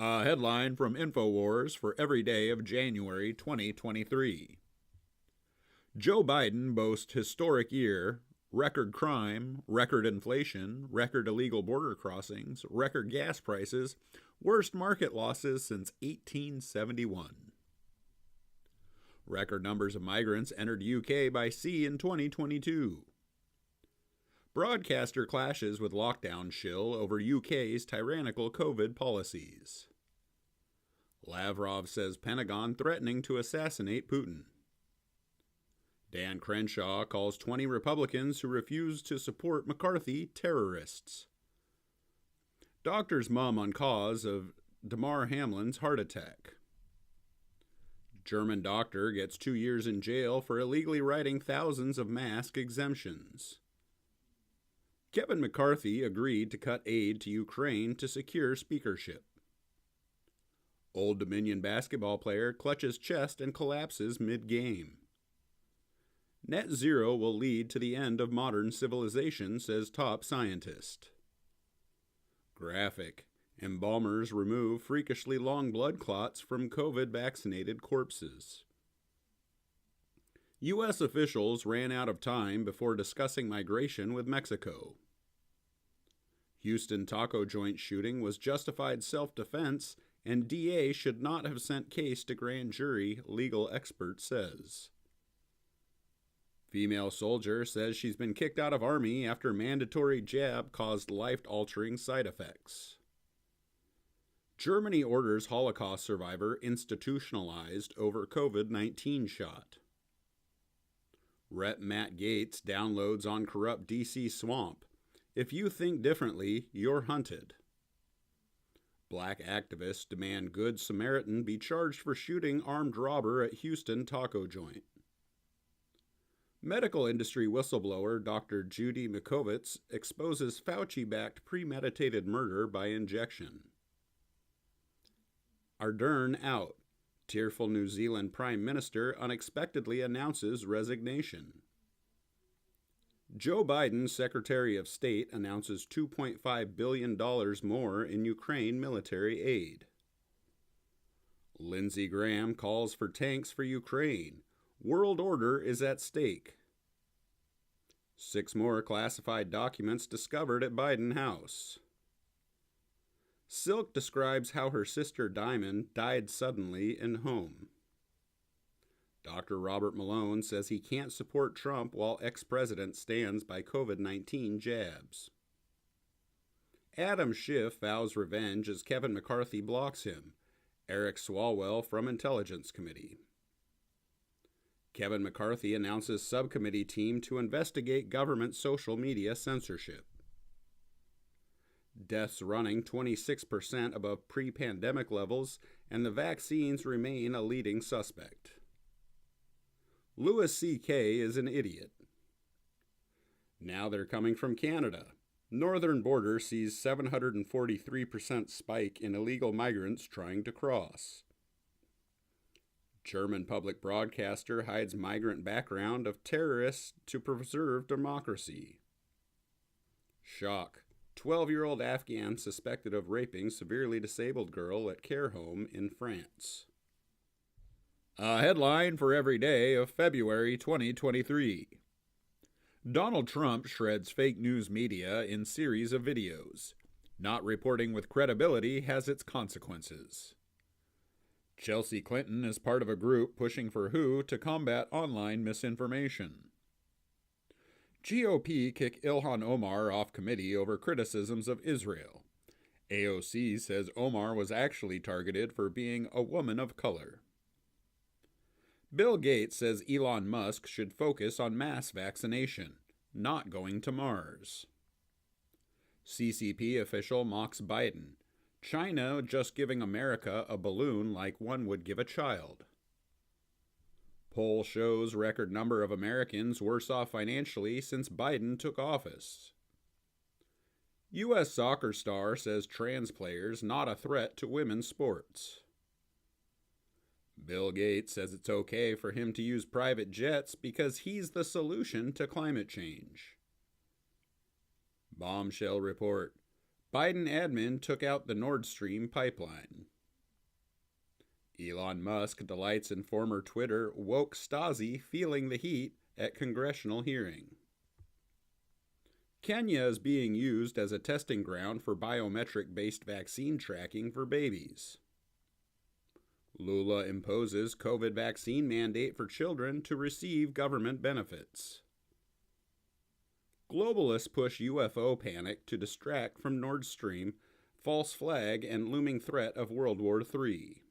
A headline from InfoWars for every day of January 2023. Joe Biden boasts historic year, record crime, record inflation, record illegal border crossings, record gas prices, worst market losses since 1871. Record numbers of migrants entered UK by sea in 2022. Broadcaster clashes with lockdown shill over UK's tyrannical COVID policies. Lavrov says Pentagon threatening to assassinate Putin. Dan Crenshaw calls 20 Republicans who refuse to support McCarthy terrorists. Doctor's mum on cause of Damar Hamlin's heart attack. German doctor gets 2 years in jail for illegally writing thousands of mask exemptions. Kevin McCarthy agreed to cut aid to Ukraine to secure speakership. Old Dominion basketball player clutches chest and collapses mid-game. Net zero will lead to the end of modern civilization, says top scientist. Graphic. Embalmers remove freakishly long blood clots from COVID-vaccinated corpses. U.S. officials ran out of time before discussing migration with Mexico. Houston taco joint shooting was justified self-defense, and DA should not have sent case to grand jury, legal expert says. Female soldier says she's been kicked out of Army after mandatory jab caused life-altering side effects. Germany orders Holocaust survivor institutionalized over COVID-19 shot. Rep. Matt Gaetz downloads on corrupt DC swamp. If you think differently, you're hunted. Black activists demand Good Samaritan be charged for shooting armed robber at Houston taco joint. Medical industry whistleblower Dr. Judy Mikovits exposes Fauci-backed premeditated murder by injection. Ardern out. Tearful New Zealand Prime Minister unexpectedly announces resignation. Joe Biden, Secretary of State, announces $2.5 billion more in Ukraine military aid. Lindsey Graham calls for tanks for Ukraine. World order is at stake. 6 more classified documents discovered at Biden house. Silk describes how her sister Diamond died suddenly in home. Dr. Robert Malone says he can't support Trump while ex-president stands by COVID-19 jabs. Adam Schiff vows revenge as Kevin McCarthy blocks him. Eric Swalwell from Intelligence Committee. Kevin McCarthy announces subcommittee team to investigate government social media censorship. Deaths running 26% above pre-pandemic levels, and the vaccines remain a leading suspect. Louis C.K. is an idiot. Now they're coming from Canada. Northern border sees 743% spike in illegal migrants trying to cross. German public broadcaster hides migrant background of terrorists to preserve democracy. Shock. 12-year-old Afghan suspected of raping severely disabled girl at care home in France. A headline for every day of February 2023. Donald Trump shreds fake news media in series of videos. Not reporting with credibility has its consequences. Chelsea Clinton is part of a group pushing for WHO to combat online misinformation. GOP kick Ilhan Omar off committee over criticisms of Israel. AOC says Omar was actually targeted for being a woman of color. Bill Gates says Elon Musk should focus on mass vaccination, not going to Mars. CCP official mocks Biden. China just giving America a balloon like one would give a child. Poll shows record number of Americans worse off financially since Biden took office. U.S. soccer star says trans players not a threat to women's sports. Bill Gates says it's okay for him to use private jets because he's the solution to climate change. Bombshell report. Biden admin took out the Nord Stream pipeline. Elon Musk delights in former Twitter woke Stasi feeling the heat at congressional hearing. Kenya is being used as a testing ground for biometric-based vaccine tracking for babies. Lula imposes COVID vaccine mandate for children to receive government benefits. Globalists push UFO panic to distract from Nord Stream, false flag, and looming threat of World War III.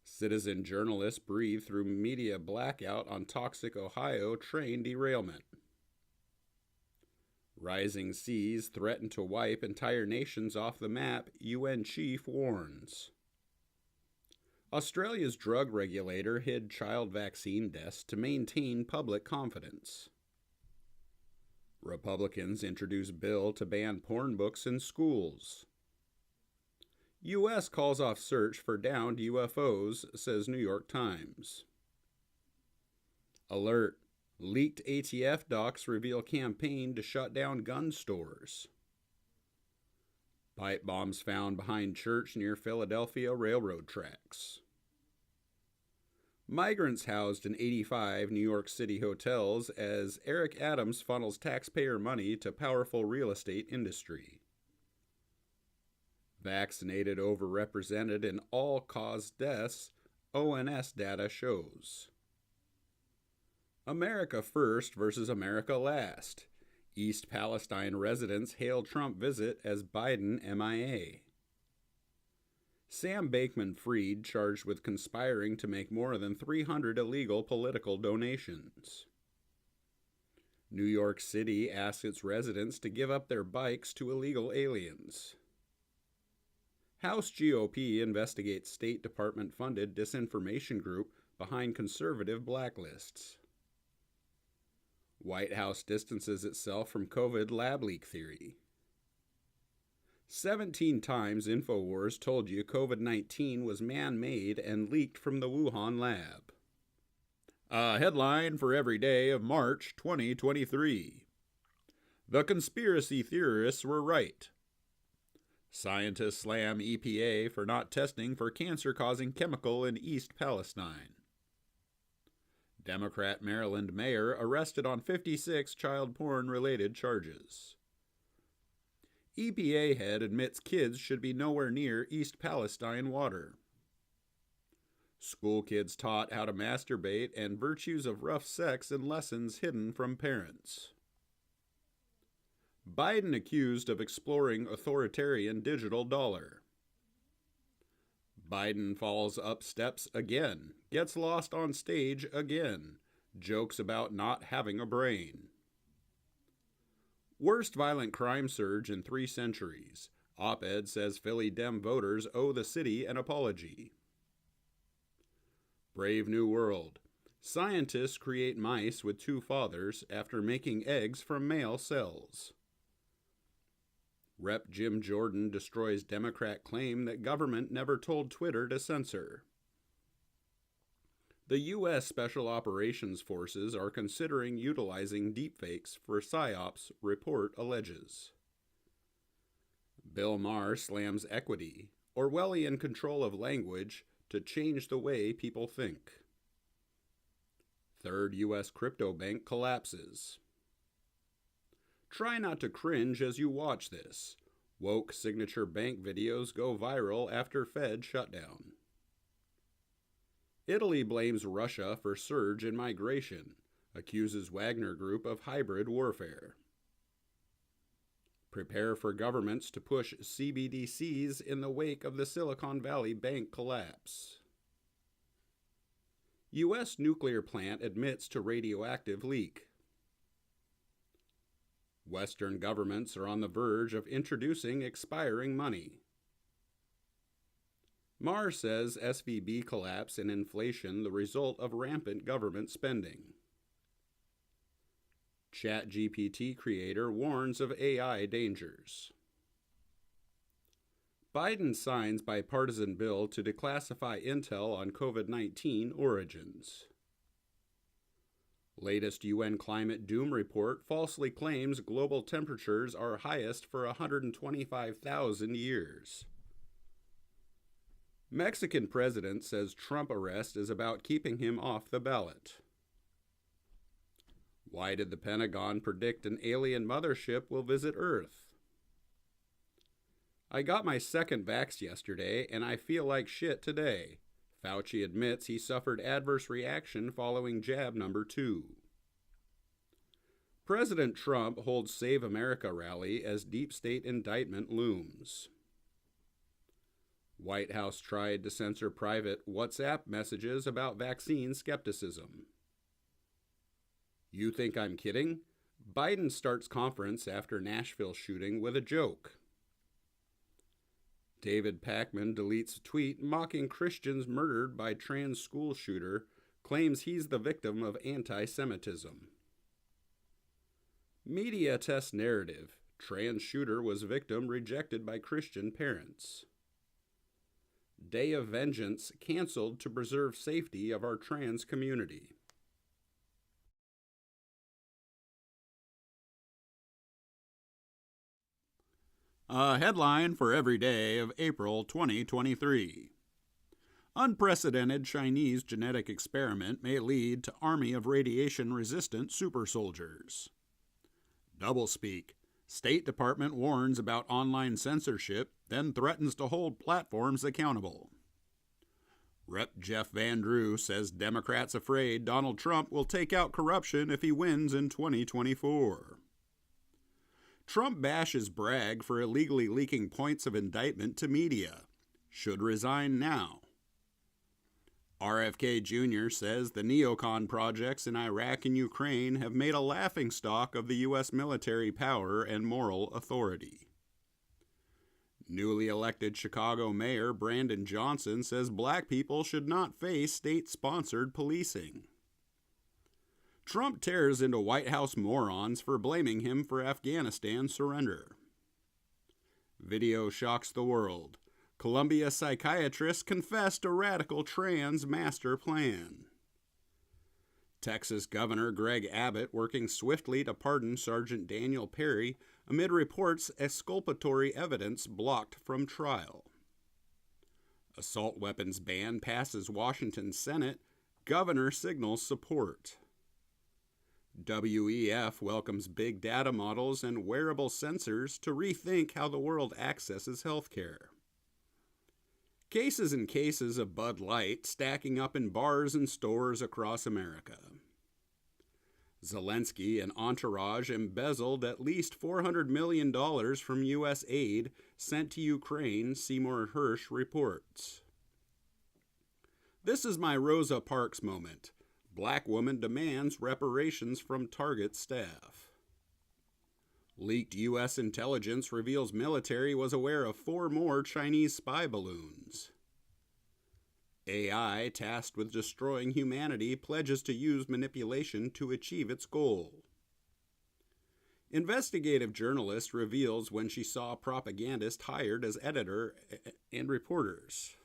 Citizen journalists breathe through media blackout on toxic Ohio train derailment. Rising seas threaten to wipe entire nations off the map, UN chief warns. Australia's drug regulator hid child vaccine deaths to maintain public confidence. Republicans introduce bill to ban porn books in schools. U.S. calls off search for downed UFOs, says New York Times. Alert. Leaked ATF docs reveal campaign to shut down gun stores. Pipe bombs found behind church near Philadelphia railroad tracks. Migrants housed in 85 New York City hotels as Eric Adams funnels taxpayer money to powerful real estate industry. Vaccinated overrepresented in all-cause deaths, ONS data shows. America First versus America Last. East Palestine residents hail Trump visit as Biden MIA. Sam Bankman-Fried charged with conspiring to make more than 300 illegal political donations. New York City asks its residents to give up their bikes to illegal aliens. House GOP investigates State Department-funded disinformation group behind conservative blacklists. White House distances itself from COVID lab leak theory. 17 times InfoWars told you COVID-19 was man-made and leaked from the Wuhan lab. A headline for every day of March 2023. The conspiracy theorists were right. Scientists slam EPA for not testing for cancer-causing chemical in East Palestine. Democrat Maryland mayor arrested on 56 child porn-related charges. EPA head admits kids should be nowhere near East Palestine water. School kids taught how to masturbate and virtues of rough sex in lessons hidden from parents. Biden accused of exploring authoritarian digital dollar. Biden falls up steps again, gets lost on stage again, jokes about not having a brain. Worst violent crime surge in 3 centuries. Op-ed says Philly Dem voters owe the city an apology. Brave New World. Scientists create mice with 2 fathers after making eggs from male cells. Rep. Jim Jordan destroys Democrat claim that government never told Twitter to censor. The U.S. Special Operations Forces are considering utilizing deepfakes for PSYOPs, report alleges. Bill Maher slams equity, Orwellian control of language to change the way people think. Third U.S. crypto bank collapses. Try not to cringe as you watch this. Woke signature bank videos go viral after Fed shutdown. Italy blames Russia for surge in migration, accuses Wagner Group of hybrid warfare. Prepare for governments to push CBDCs in the wake of the Silicon Valley Bank collapse. U.S. nuclear plant admits to radioactive leak. Western governments are on the verge of introducing expiring money. Maher says SVB collapse and inflation the result of rampant government spending. ChatGPT creator warns of AI dangers. Biden signs bipartisan bill to declassify intel on COVID-19 origins. Latest UN climate doom report falsely claims global temperatures are highest for 125,000 years. Mexican president says Trump arrest is about keeping him off the ballot. Why did the Pentagon predict an alien mothership will visit Earth? I got my second vax yesterday, and I feel like shit today. Fauci admits he suffered adverse reaction following jab number 2. President Trump holds Save America rally as deep state indictment looms. White House tried to censor private WhatsApp messages about vaccine skepticism. You think I'm kidding? Biden starts conference after Nashville shooting with a joke. David Pakman deletes tweet mocking Christians murdered by trans school shooter, claims he's the victim of anti-Semitism. Media test narrative. Trans shooter was victim rejected by Christian parents. Day of Vengeance canceled to preserve safety of our trans community. A headline for every day of April 2023. Unprecedented Chinese genetic experiment may lead to army of radiation-resistant super soldiers. Doublespeak. State Department warns about online censorship, then threatens to hold platforms accountable. Rep. Jeff Van Drew says Democrats afraid Donald Trump will take out corruption if he wins in 2024. Trump bashes Bragg for illegally leaking points of indictment to media. Should resign now. RFK Jr. says the neocon projects in Iraq and Ukraine have made a laughingstock of the U.S. military power and moral authority. Newly elected Chicago Mayor Brandon Johnson says black people should not face state-sponsored policing. Trump tears into White House morons for blaming him for Afghanistan surrender. Video shocks the world. Columbia psychiatrist confessed a radical trans master plan. Texas Governor Greg Abbott working swiftly to pardon Sergeant Daniel Perry amid reports exculpatory evidence blocked from trial. Assault weapons ban passes Washington Senate. Governor signals support. WEF welcomes big data models and wearable sensors to rethink how the world accesses healthcare. Cases and cases of Bud Light stacking up in bars and stores across America. Zelensky and entourage embezzled at least $400 million from U.S. aid sent to Ukraine, Seymour Hersh reports. This is my Rosa Parks moment. Black woman demands reparations from Target staff. Leaked U.S. intelligence reveals military was aware of 4 more Chinese spy balloons. AI, tasked with destroying humanity, pledges to use manipulation to achieve its goal. Investigative journalist reveals when she saw propagandist hired as editor and reporters.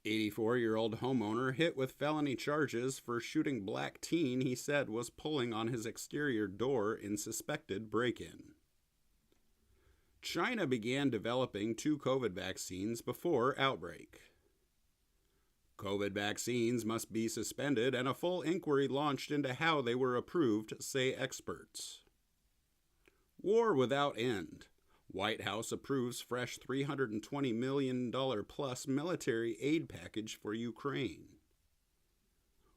84-year-old homeowner hit with felony charges for shooting black teen he said was pulling on his exterior door in suspected break-in. China began developing 2 COVID vaccines before outbreak. COVID vaccines must be suspended and a full inquiry launched into how they were approved, say experts. War without end. White House approves fresh $320 million plus military aid package for Ukraine.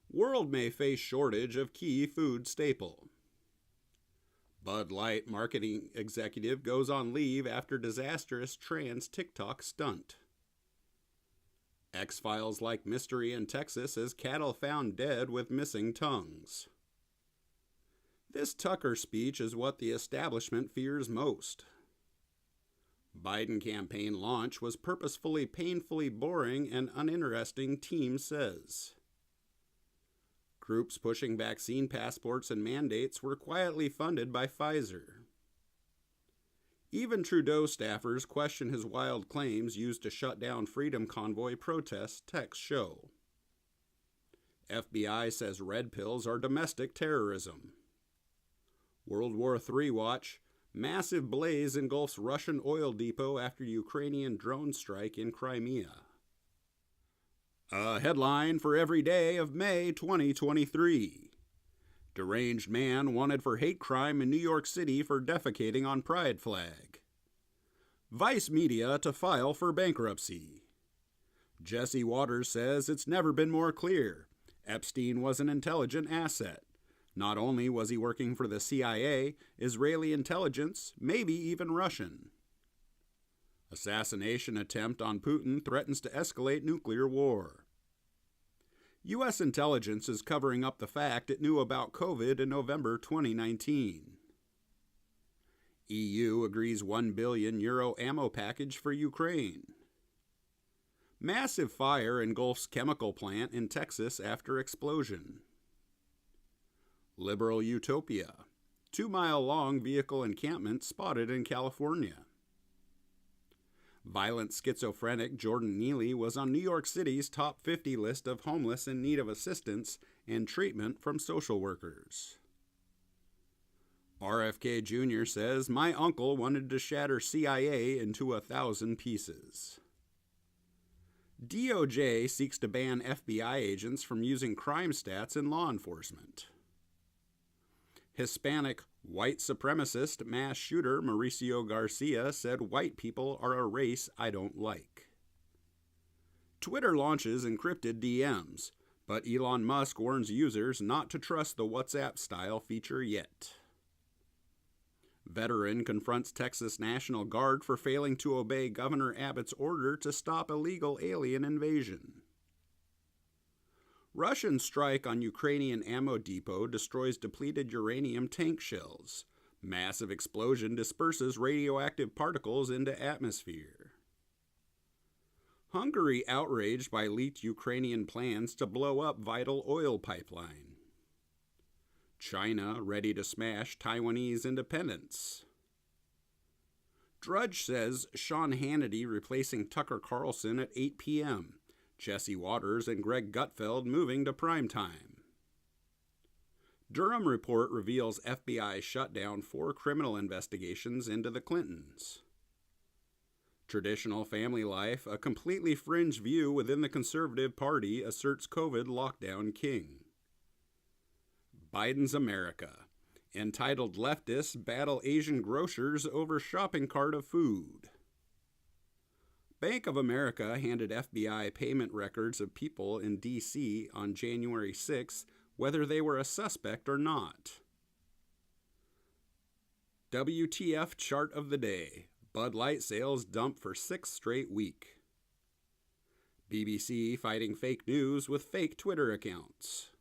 World may face shortage of key food staple. Bud Light marketing executive goes on leave after disastrous trans TikTok stunt. X-Files like mystery in Texas as cattle found dead with missing tongues. This Tucker speech is what the establishment fears most. Biden campaign launch was purposefully painfully boring and uninteresting, team says. Groups pushing vaccine passports and mandates were quietly funded by Pfizer. Even Trudeau staffers question his wild claims used to shut down Freedom Convoy protests, texts show. FBI says red pills are domestic terrorism. World War III watch. Massive blaze engulfs Russian oil depot after Ukrainian drone strike in Crimea. A headline for every day of May 2023. Deranged man wanted for hate crime in New York City for defecating on pride flag. Vice media to file for bankruptcy. Jesse Waters says it's never been more clear. Epstein was an intelligent asset. Not only was he working for the CIA, Israeli intelligence, maybe even Russian. Assassination attempt on Putin threatens to escalate nuclear war. U.S. intelligence is covering up the fact it knew about COVID in November 2019. EU agrees €1 billion ammo package for Ukraine. Massive fire engulfs chemical plant in Texas after explosion. Liberal utopia. 2-mile-long vehicle encampment spotted in California. Violent schizophrenic Jordan Neely was on New York City's top 50 list of homeless in need of assistance and treatment from social workers. RFK Jr. says, "My uncle wanted to shatter CIA into 1,000 pieces." DOJ seeks to ban FBI agents from using crime stats in law enforcement. Hispanic white supremacist mass shooter Mauricio Garcia said white people are a race I don't like. Twitter launches encrypted DMs, but Elon Musk warns users not to trust the WhatsApp-style feature yet. Veteran confronts Texas National Guard for failing to obey Governor Abbott's order to stop illegal alien invasion. Russian strike on Ukrainian ammo depot destroys depleted uranium tank shells. Massive explosion disperses radioactive particles into atmosphere. Hungary outraged by leaked Ukrainian plans to blow up vital oil pipeline. China ready to smash Taiwanese independence. Drudge says Sean Hannity replacing Tucker Carlson at 8 p.m. Jesse Waters and Greg Gutfeld moving to primetime. Durham report reveals FBI shut down 4 criminal investigations into the Clintons. Traditional family life, a completely fringe view within the Conservative Party, asserts COVID lockdown king. Biden's America. Entitled leftists battle Asian grocers over shopping cart of food. Bank of America handed FBI payment records of people in D.C. on January 6, whether they were a suspect or not. WTF chart of the day. Bud Light sales dump for 6th straight week. BBC fighting fake news with fake Twitter accounts.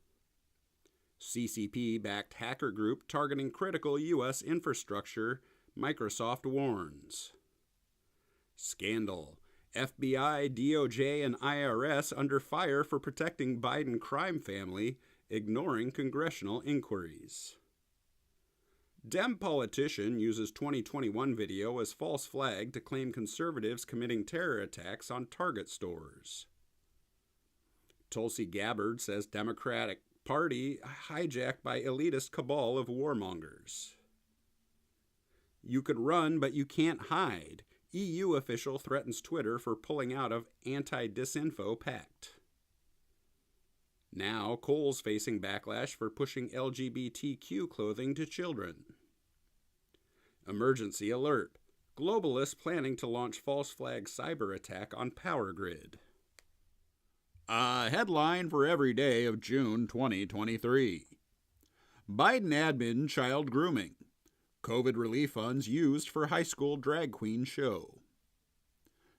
CCP-backed hacker group targeting critical U.S. infrastructure, Microsoft warns. Scandal. FBI, DOJ, and IRS under fire for protecting Biden crime family, ignoring congressional inquiries. Dem politician uses 2021 video as false flag to claim conservatives committing terror attacks on Target stores. Tulsi Gabbard says Democratic Party hijacked by elitist cabal of warmongers. You could run, but you can't hide. EU official threatens Twitter for pulling out of anti-disinfo pact. Now, Kohl's facing backlash for pushing LGBTQ clothing to children. Emergency alert. Globalists planning to launch false flag cyber attack on power grid. A headline for every day of June 2023. Biden admin child grooming. COVID relief funds used for high school drag queen show.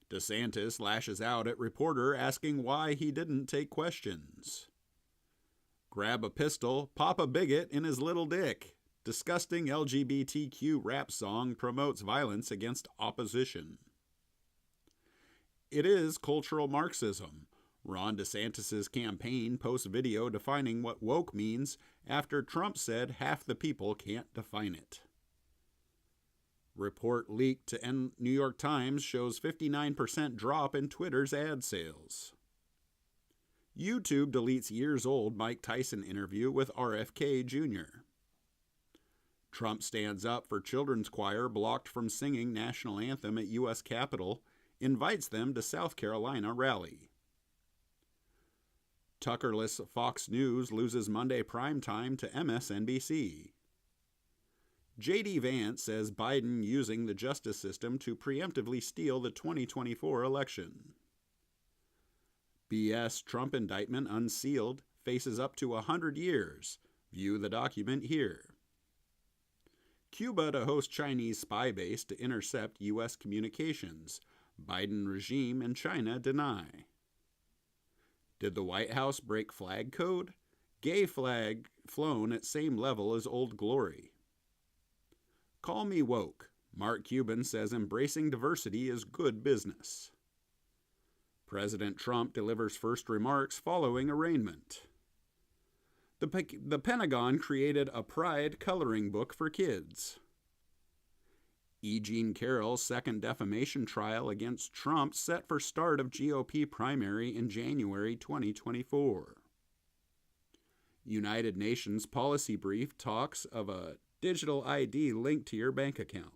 DeSantis lashes out at reporter asking why he didn't take questions. Grab a pistol, pop a bigot in his little dick. Disgusting LGBTQ rap song promotes violence against opposition. It is cultural Marxism. Ron DeSantis' campaign posts video defining what woke means after Trump said half the people can't define it. Report leaked to New York Times shows 59% drop in Twitter's ad sales. YouTube deletes years-old Mike Tyson interview with RFK Jr. Trump stands up for children's choir blocked from singing national anthem at U.S. Capitol, invites them to South Carolina rally. Tuckerless Fox News loses Monday primetime to MSNBC. J.D. Vance says Biden using the justice system to preemptively steal the 2024 election. BS Trump indictment unsealed faces up to 100 years. View the document here. Cuba to host Chinese spy base to intercept U.S. communications. Biden regime and China deny. Did the White House break flag code? Gay flag flown at same level as Old Glory. Call me woke. Mark Cuban says embracing diversity is good business. President Trump delivers first remarks following arraignment. The Pentagon created a Pride coloring book for kids. E. Jean Carroll's second defamation trial against Trump set for start of GOP primary in January 2024. United Nations policy brief talks of a digital ID linked to your bank account.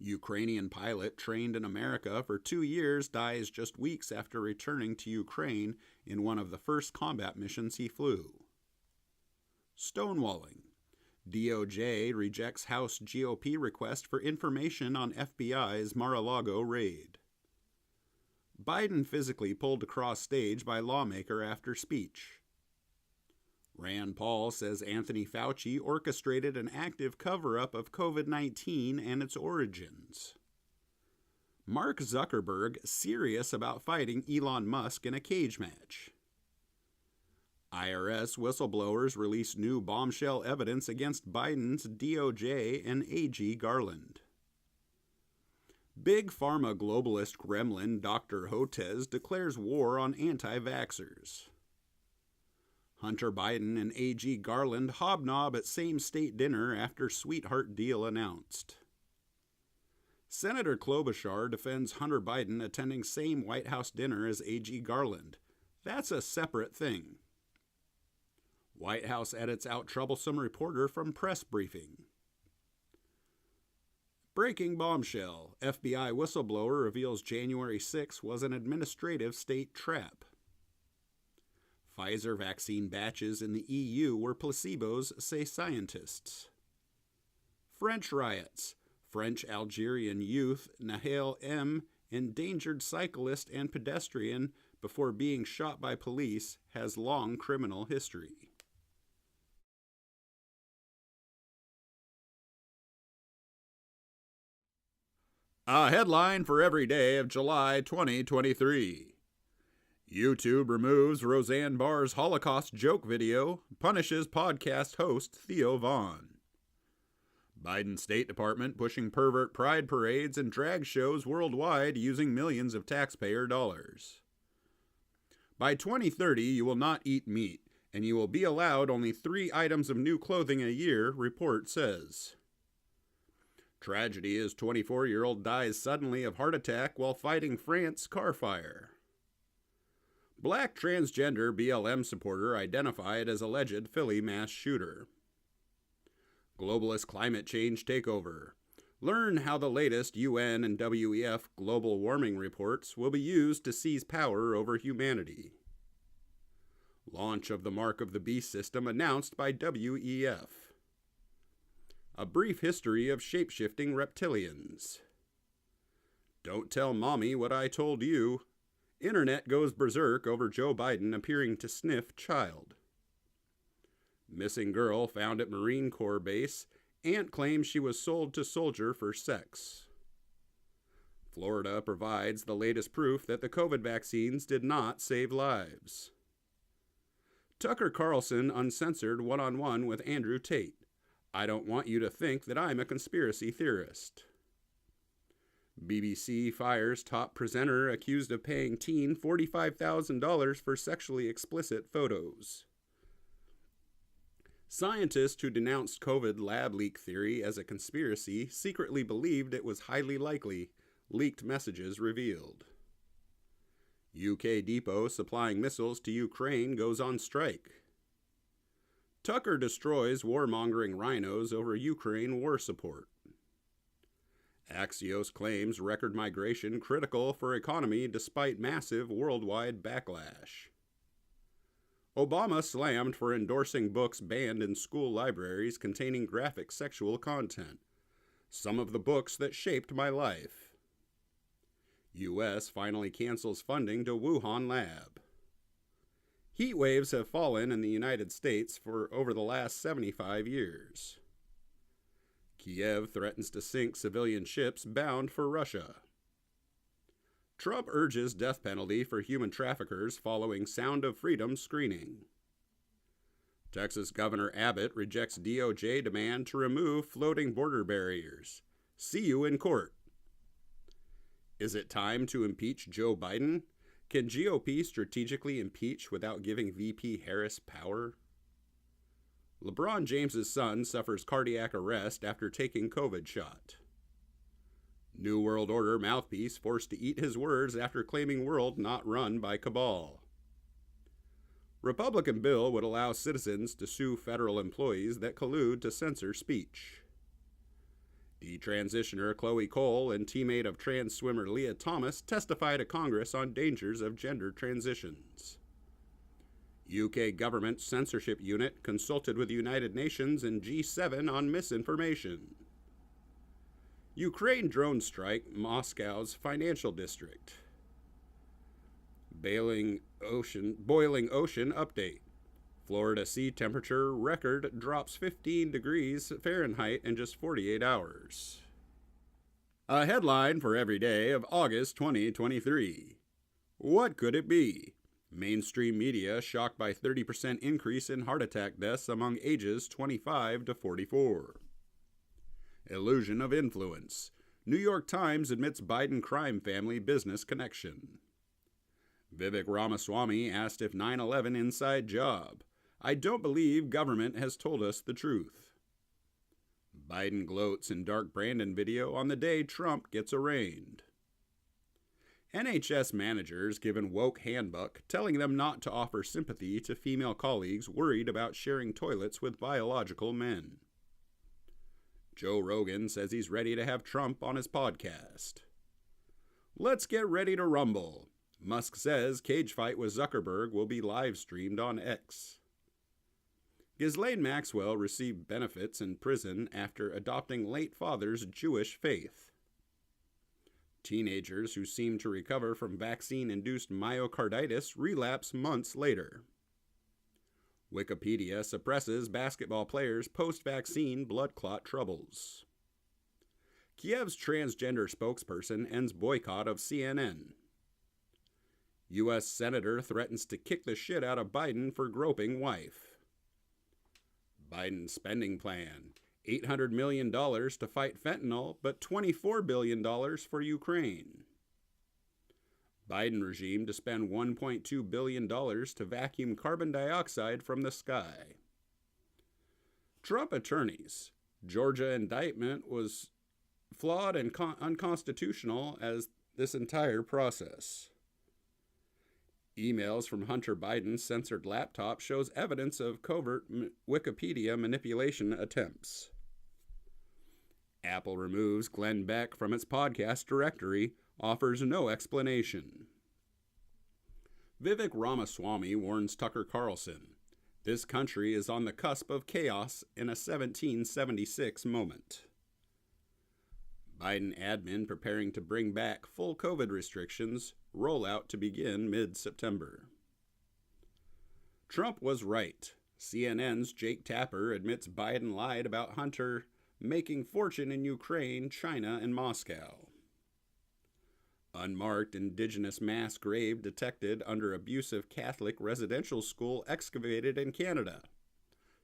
Ukrainian pilot trained in America for 2 years dies just weeks after returning to Ukraine in one of the first combat missions he flew. Stonewalling. DOJ rejects House GOP request for information on FBI's Mar-a-Lago raid. Biden physically pulled across stage by lawmaker after speech. Rand Paul says Anthony Fauci orchestrated an active cover-up of COVID-19 and its origins. Mark Zuckerberg serious about fighting Elon Musk in a cage match. IRS whistleblowers release new bombshell evidence against Biden's DOJ and AG Garland. Big Pharma globalist gremlin Dr. Hotez declares war on anti-vaxxers. Hunter Biden and AG Garland hobnob at same state dinner after sweetheart deal announced. Senator Klobuchar defends Hunter Biden attending same White House dinner as AG Garland. That's a separate thing. White House edits out troublesome reporter from press briefing. Breaking bombshell. FBI whistleblower reveals January 6 was an administrative state trap. Pfizer vaccine batches in the EU were placebos, say scientists. French riots. French Algerian youth Nahel M., endangered cyclist and pedestrian before being shot by police, has long criminal history. A headline for every day of July 2023. YouTube removes Roseanne Barr's Holocaust joke video, punishes podcast host Theo Vaughn. Biden State Department pushing pervert pride parades and drag shows worldwide using millions of taxpayer dollars. By 2030, you will not eat meat, and you will be allowed only 3 items of new clothing a year, report says. Tragedy as 24-year-old dies suddenly of heart attack while fighting France car fire. Black transgender BLM supporter identified as alleged Philly mass shooter. Globalist climate change takeover. Learn how the latest UN and WEF global warming reports will be used to seize power over humanity. Launch of the Mark of the Beast system announced by WEF. A brief history of shape-shifting reptilians. Don't tell mommy what I told you. Internet goes berserk over Joe Biden appearing to sniff child. Missing girl found at Marine Corps base. Aunt claims she was sold to soldier for sex. Florida provides the latest proof that the COVID vaccines did not save lives. Tucker Carlson uncensored one-on-one with Andrew Tate. I don't want you to think that I'm a conspiracy theorist. BBC fires top presenter accused of paying teen $45,000 for sexually explicit photos. Scientists who denounced COVID lab leak theory as a conspiracy secretly believed it was highly likely, leaked messages revealed. UK depot supplying missiles to Ukraine goes on strike. Tucker destroys warmongering rhinos over Ukraine war support. Axios claims record migration critical for economy despite massive worldwide backlash. Obama slammed for endorsing books banned in school libraries containing graphic sexual content. Some of the books that shaped my life. U.S. finally cancels funding to Wuhan lab. Heat waves have fallen in the United States for over the last 75 years. Kiev threatens to sink civilian ships bound for Russia. Trump urges death penalty for human traffickers following Sound of Freedom screening. Texas Governor Abbott rejects DOJ demand to remove floating border barriers. See you in court. Is it time to impeach Joe Biden? Can GOP strategically impeach without giving VP Harris power? LeBron James's son suffers cardiac arrest after taking COVID shot. New World Order mouthpiece forced to eat his words after claiming world not run by cabal. Republican bill would allow citizens to sue federal employees that collude to censor speech. Detransitioner Chloe Cole and teammate of trans swimmer Leah Thomas testify to Congress on dangers of gender transitions. UK government censorship unit consulted with United Nations and G7 on misinformation. Ukraine drone strike Moscow's financial district. Boiling ocean update. Florida sea temperature record drops 15 degrees Fahrenheit in just 48 hours. A headline for every day of August 2023. What could it be? Mainstream media shocked by 30% increase in heart attack deaths among ages 25 to 44. Illusion of influence. New York Times admits Biden crime family business connection. Vivek Ramaswamy asked if 9/11 inside job. I don't believe government has told us the truth. Biden gloats in dark Brandon video on the day Trump gets arraigned. NHS managers given woke handbook telling them not to offer sympathy to female colleagues worried about sharing toilets with biological men. Joe Rogan says he's ready to have Trump on his podcast. Let's get ready to rumble. Musk says cage fight with Zuckerberg will be live streamed on X. Ghislaine Maxwell received benefits in prison after adopting late father's Jewish faith. Teenagers who seem to recover from vaccine-induced myocarditis relapse months later. Wikipedia suppresses basketball players' post-vaccine blood clot troubles. Kiev's transgender spokesperson ends boycott of CNN. U.S. Senator threatens to kick the shit out of Biden for groping wife. Biden spending plan. $800 million to fight fentanyl, but $24 billion for Ukraine. Biden regime to spend $1.2 billion to vacuum carbon dioxide from the sky. Trump attorneys. Georgia indictment was flawed and unconstitutional as this entire process. Emails from Hunter Biden's censored laptop shows evidence of covert Wikipedia manipulation attempts. Apple removes Glenn Beck from its podcast directory, offers no explanation. Vivek Ramaswamy warns Tucker Carlson, this country is on the cusp of chaos in a 1776 moment. Biden admin preparing to bring back full COVID restrictions, rollout to begin mid-September. Trump was right. CNN's Jake Tapper admits Biden lied about Hunter making fortune in Ukraine, China, and Moscow. Unmarked indigenous mass grave detected under abusive Catholic residential school excavated in Canada.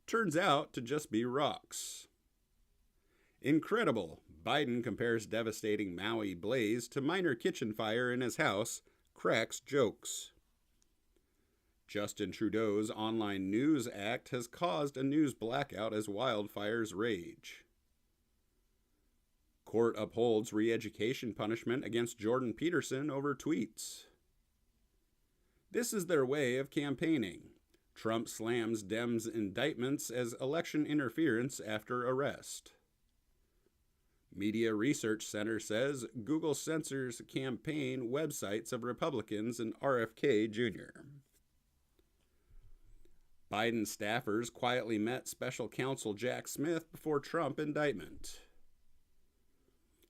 Turns out to just be rocks. Incredible. Biden compares devastating Maui blaze to minor kitchen fire in his house, cracks jokes. Justin Trudeau's online news act has caused a news blackout as wildfires rage. Court upholds re-education punishment against Jordan Peterson over tweets. This is their way of campaigning. Trump slams Dems' indictments as election interference after arrest. Media Research Center says Google censors campaign websites of Republicans and RFK Jr. Biden staffers quietly met special counsel Jack Smith before Trump indictment.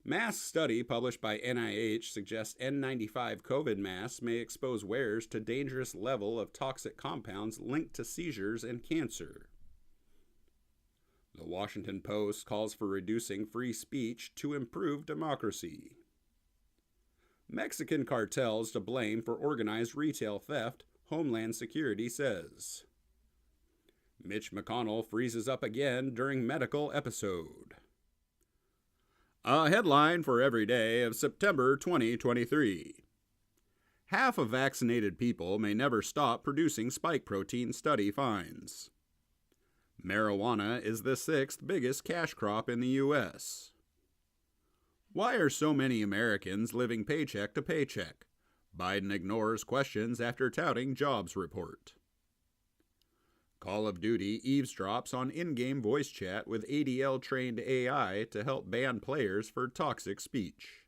Mask study published by NIH suggests N95 COVID masks may expose wearers to dangerous level of toxic compounds linked to seizures and cancer. The Washington Post calls for reducing free speech to improve democracy. Mexican cartels to blame for organized retail theft, Homeland Security says. Mitch McConnell freezes up again during medical episode. A headline for every day of September 2023. Half of vaccinated people may never stop producing spike protein, study finds. Marijuana is the 6th biggest cash crop in the U.S. Why are so many Americans living paycheck to paycheck? Biden ignores questions after touting jobs report. Call of Duty eavesdrops on in-game voice chat with ADL-trained AI to help ban players for toxic speech.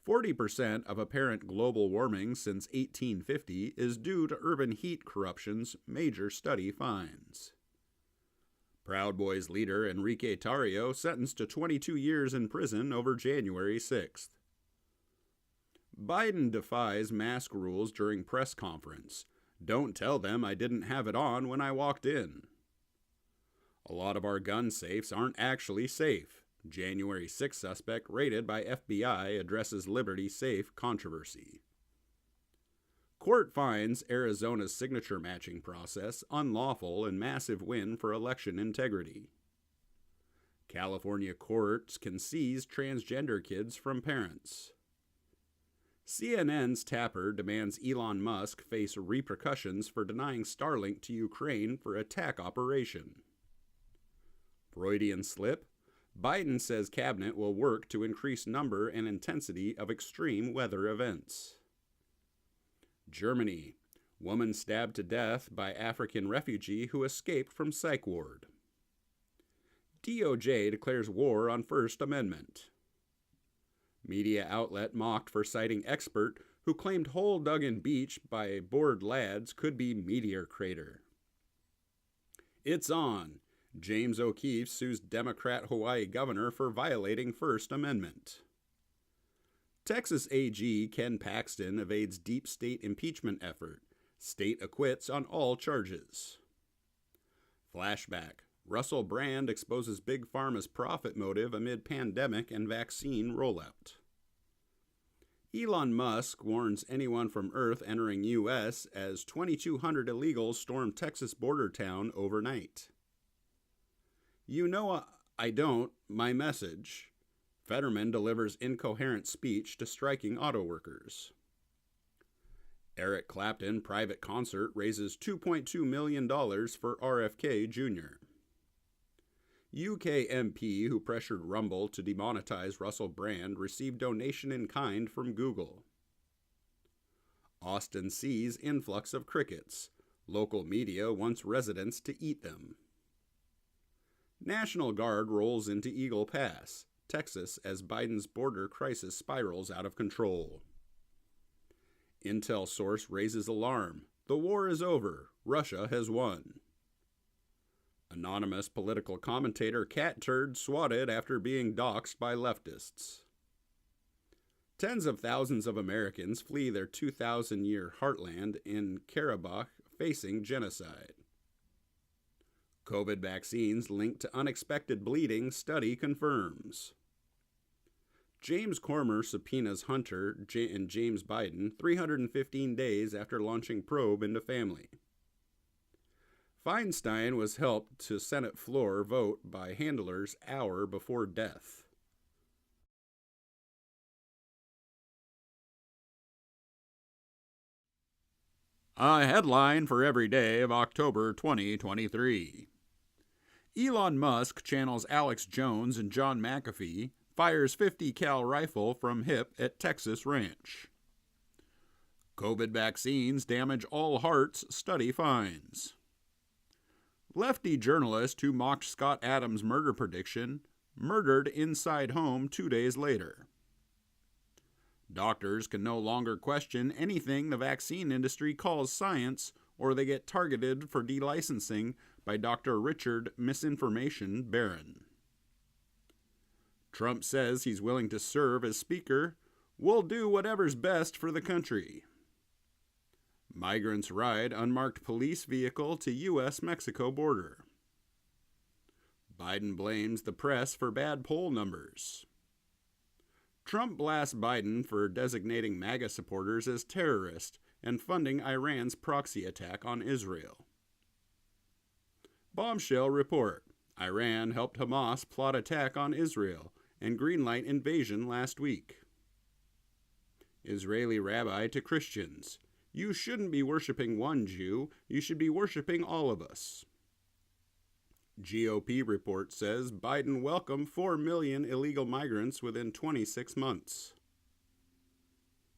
40% of apparent global warming since 1850 is due to urban heat corruptions, major study finds. Proud Boys leader Enrique Tarrio sentenced to 22 years in prison over January 6th. Biden defies mask rules during press conference. Don't tell them I didn't have it on when I walked in. A lot of our gun safes aren't actually safe. January 6 suspect raided by FBI addresses Liberty Safe controversy. Court finds Arizona's signature matching process unlawful and massive win for election integrity. California courts can seize transgender kids from parents. CNN's Tapper demands Elon Musk face repercussions for denying Starlink to Ukraine for attack operation. Freudian slip. Biden says cabinet will work to increase number and intensity of extreme weather events. Germany. Woman stabbed to death by African refugee who escaped from psych ward. DOJ declares war on First Amendment. Media outlet mocked for citing expert who claimed hole dug in beach by bored lads could be meteor crater. It's on. James O'Keefe sues Democrat Hawaii governor for violating First Amendment. Texas AG Ken Paxton evades deep state impeachment effort. State acquits on all charges. Flashback. Russell Brand exposes Big Pharma's profit motive amid pandemic and vaccine rollout. Elon Musk warns anyone from Earth entering U.S. as 2,200 illegals storm Texas border town overnight. You know I don't, my message. Fetterman delivers incoherent speech to striking auto workers. Eric Clapton private concert raises $2.2 million for RFK Jr. UK MP who pressured Rumble to demonetize Russell Brand received donation in kind from Google. Austin sees influx of crickets. Local media wants residents to eat them. National Guard rolls into Eagle Pass, Texas, as Biden's border crisis spirals out of control. Intel source raises alarm. The war is over. Russia has won. Anonymous political commentator cat turd swatted after being doxxed by leftists. Tens of thousands of Americans flee their 2,000-year heartland in Karabakh facing genocide. COVID vaccines linked to unexpected bleeding, study confirms. James Cormer subpoenas Hunter and James Biden 315 days after launching probe into family. Feinstein was helped to Senate floor vote by handlers hour before death. A headline for every day of October 2023. Elon Musk channels Alex Jones and John McAfee, fires 50 cal rifle from hip at Texas ranch. COVID vaccines damage all hearts, study finds. Lefty journalist who mocked Scott Adams' murder prediction murdered inside home 2 days later. Doctors can no longer question anything the vaccine industry calls science, or they get targeted for delicensing by Dr. Richard Misinformation Barron. Trump says he's willing to serve as Speaker. We'll do whatever's best for the country. Migrants ride unmarked police vehicle to U.S.-Mexico border. Biden blames the press for bad poll numbers. Trump blasts Biden for designating MAGA supporters as terrorists and funding Iran's proxy attack on Israel. Bombshell report. Iran helped Hamas plot attack on Israel and greenlight invasion last week. Israeli rabbi to Christians. You shouldn't be worshiping one Jew, you should be worshiping all of us. GOP report says Biden welcomed 4 million illegal migrants within 26 months.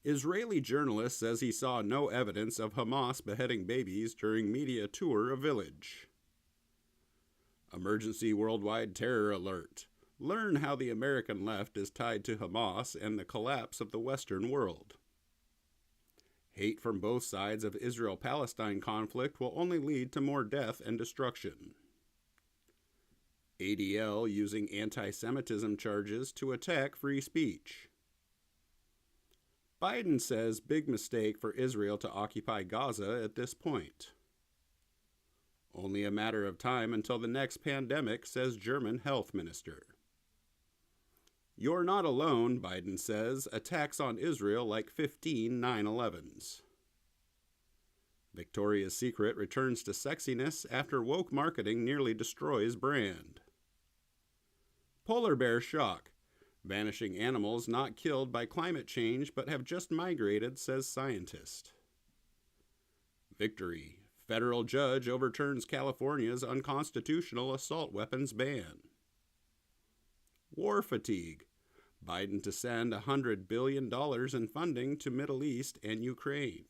Israeli journalist says he saw no evidence of Hamas beheading babies during media tour of village. Emergency worldwide terror alert. Learn how the American left is tied to Hamas and the collapse of the Western world. Hate from both sides of Israel-Palestine conflict will only lead to more death and destruction. ADL using anti-Semitism charges to attack free speech. Biden says big mistake for Israel to occupy Gaza at this point. Only a matter of time until the next pandemic, says German health minister. You're not alone, Biden says, attacks on Israel like 15 9/11s. Victoria's Secret returns to sexiness after woke marketing nearly destroys brand. Polar bear shock. Vanishing animals not killed by climate change but have just migrated, says scientist. Victory. Federal judge overturns California's unconstitutional assault weapons ban. War fatigue. Biden to send $100 billion in funding to Middle East and Ukraine.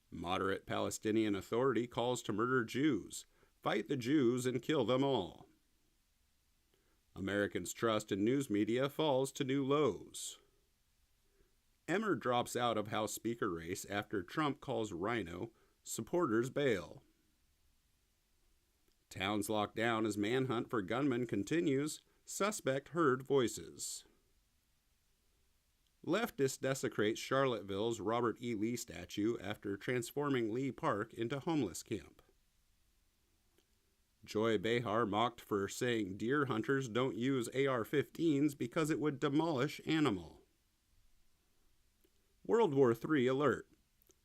Moderate Palestinian Authority calls to murder Jews. Fight the Jews and kill them all. Americans' trust in news media falls to new lows. Emmer drops out of House Speaker race after Trump calls Rhino supporters bail. Towns locked down as manhunt for gunman continues. Suspect heard voices. Leftist desecrates Charlottesville's Robert E. Lee statue after transforming Lee Park into homeless camp. Joy Behar mocked for saying deer hunters don't use AR-15s because it would demolish animal. World War III alert.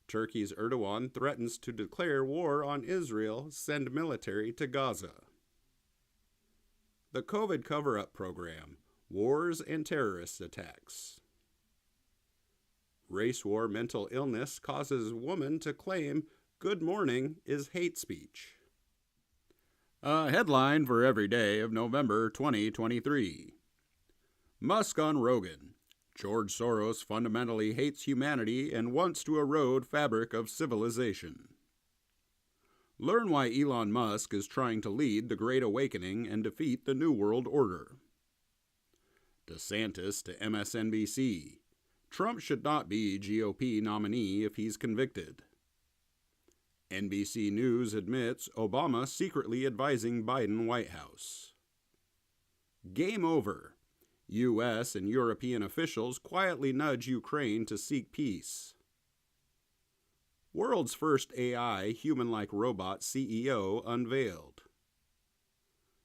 Turkey's Erdogan threatens to declare war on Israel, send military to Gaza. The COVID cover-up program, wars and terrorist attacks. Race war mental illness causes woman to claim good morning is hate speech. A headline for every day of November 2023. Musk on Rogan. George Soros fundamentally hates humanity and wants to erode fabric of civilization. Learn why Elon Musk is trying to lead the Great Awakening and defeat the New World Order. DeSantis to MSNBC. Trump should not be GOP nominee if he's convicted. NBC News admits Obama secretly advising Biden White House. Game over. U.S. and European officials quietly nudge Ukraine to seek peace. World's first AI human-like robot CEO unveiled.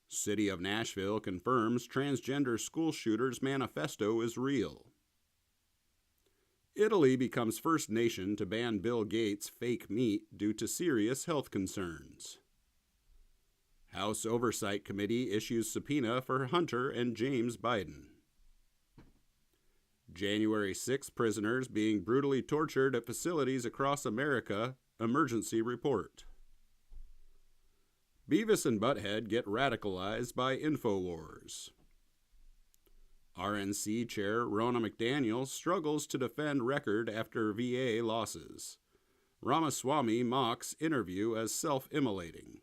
City of Nashville confirms transgender school shooter's manifesto is real. Italy becomes first nation to ban Bill Gates' fake meat due to serious health concerns. House Oversight Committee issues subpoena for Hunter and James Biden. January 6 prisoners being brutally tortured at facilities across America, emergency report. Beavis and Butthead get radicalized by InfoWars. RNC Chair Ronna McDaniel struggles to defend record after VA losses. Ramaswamy mocks interview as self-immolating.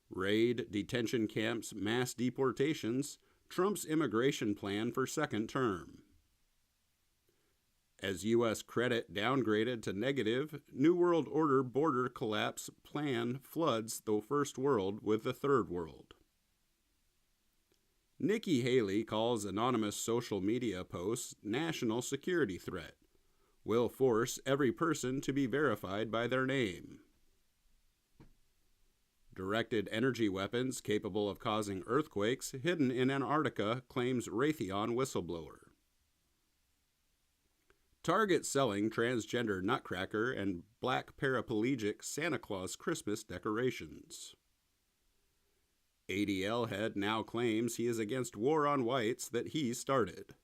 Raid, detention camps, mass deportations, Trump's immigration plan for second term. As U.S. credit downgraded to negative, New World Order border collapse plan floods the first world with the third world. Nikki Haley calls anonymous social media posts national security threat. Will force every person to be verified by their name. Directed energy weapons capable of causing earthquakes hidden in Antarctica, claims Raytheon whistleblower. Target selling transgender nutcracker and black paraplegic Santa Claus Christmas decorations. ADL head now claims he is against war on whites that he started.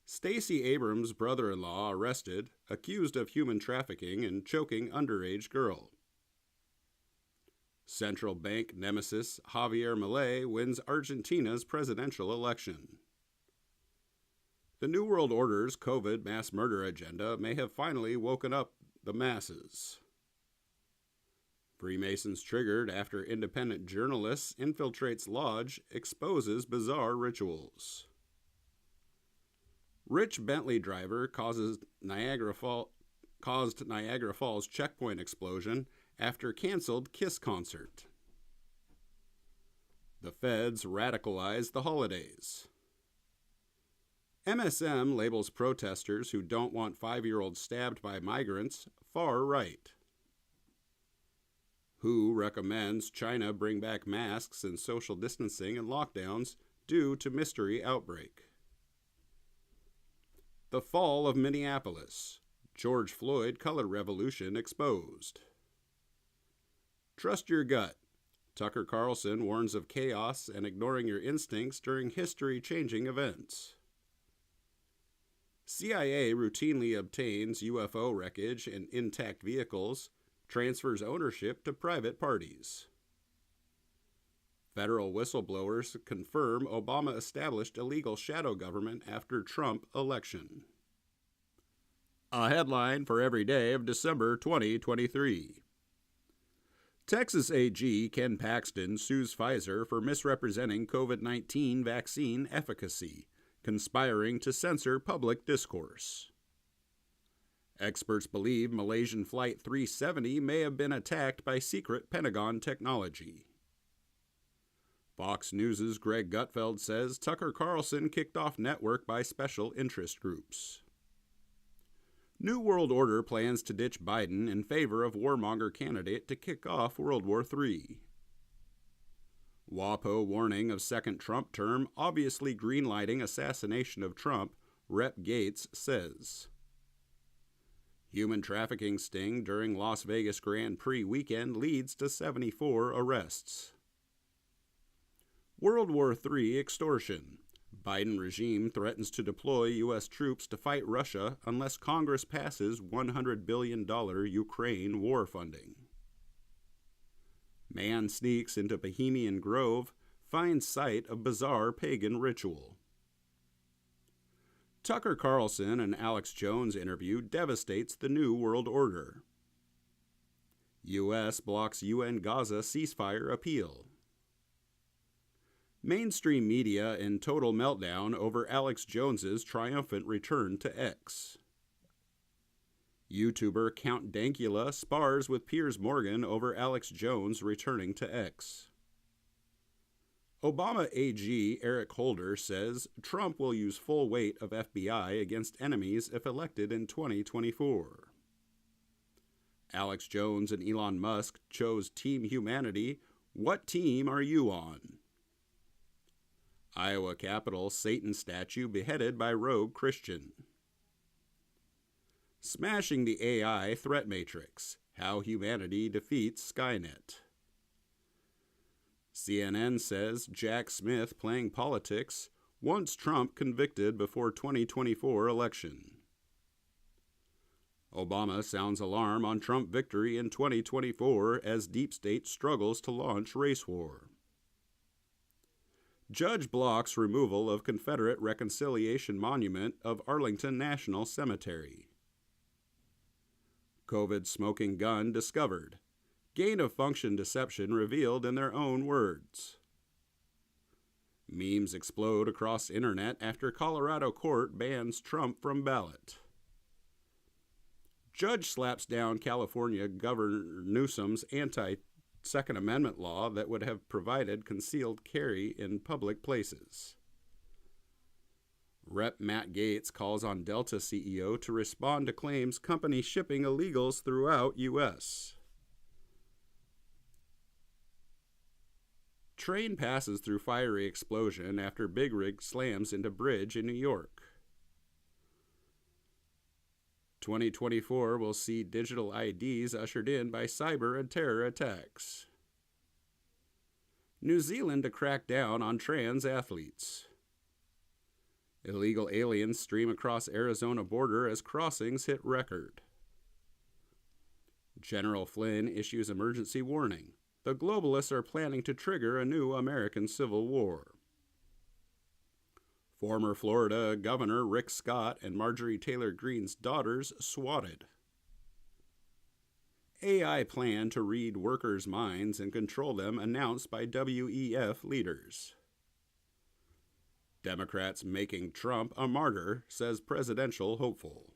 Stacey Abrams' brother-in-law arrested, accused of human trafficking and choking underage girl. Central bank nemesis Javier Milei wins Argentina's presidential election. The New World Order's COVID mass murder agenda may have finally woken up the masses. Freemasons triggered after independent journalists infiltrates lodge, exposes bizarre rituals. Rich Bentley driver caused Niagara Falls checkpoint explosion after canceled Kiss concert. The feds radicalize the holidays. MSM labels protesters who don't want 5-year-olds stabbed by migrants far right. WHO recommends China bring back masks and social distancing and lockdowns due to mystery outbreak. The fall of Minneapolis. George Floyd color revolution exposed. Trust your gut. Tucker Carlson warns of chaos and ignoring your instincts during history-changing events. CIA routinely obtains UFO wreckage and intact vehicles, transfers ownership to private parties. Federal whistleblowers confirm Obama established illegal shadow government after Trump election. A headline for every day of December 2023. Texas AG Ken Paxton sues Pfizer for misrepresenting COVID-19 vaccine efficacy, conspiring to censor public discourse. Experts believe Malaysian Flight 370 may have been attacked by secret Pentagon technology. Fox News' Greg Gutfeld says Tucker Carlson kicked off network by special interest groups. New World Order plans to ditch Biden in favor of warmonger candidate to kick off World War III. WAPO warning of second Trump term obviously greenlighting assassination of Trump, Rep. Gates says. Human trafficking sting during Las Vegas Grand Prix weekend leads to 74 arrests. World War III extortion. Biden regime threatens to deploy U.S. troops to fight Russia unless Congress passes $100 billion Ukraine war funding. Man sneaks into Bohemian Grove, finds site of bizarre pagan ritual. Tucker Carlson and Alex Jones interview devastates the New World Order. U.S. blocks UN Gaza ceasefire appeal. Mainstream media in total meltdown over Alex Jones's triumphant return to X. YouTuber Count Dankula spars with Piers Morgan over Alex Jones returning to X. Obama AG Eric Holder says Trump will use full weight of FBI against enemies if elected in 2024. Alex Jones and Elon Musk chose Team Humanity. What team are you on? Iowa Capitol Satan statue beheaded by rogue Christian. Smashing the AI threat matrix. How humanity defeats Skynet. CNN says Jack Smith playing politics wants Trump convicted before 2024 election. Obama sounds alarm on Trump victory in 2024 as deep state struggles to launch race war. Judge blocks removal of Confederate Reconciliation Monument of Arlington National Cemetery. COVID smoking gun discovered. Gain-of-function deception revealed in their own words. Memes explode across internet after Colorado court bans Trump from ballot. Judge slaps down California Governor Newsom's anti-Second Amendment law that would have provided concealed carry in public places. Rep. Matt Gaetz calls on Delta CEO to respond to claims company shipping illegals throughout U.S. Train passes through fiery explosion after big rig slams into bridge in New York. 2024 will see digital IDs ushered in by cyber and terror attacks. New Zealand to crack down on trans athletes. Illegal aliens stream across Arizona border as crossings hit record. General Flynn issues emergency warning. The globalists are planning to trigger a new American Civil War. Former Florida Governor Rick Scott and Marjorie Taylor Greene's daughters swatted. AI plan to read workers' minds and control them announced by WEF leaders. Democrats making Trump a martyr, says presidential hopeful.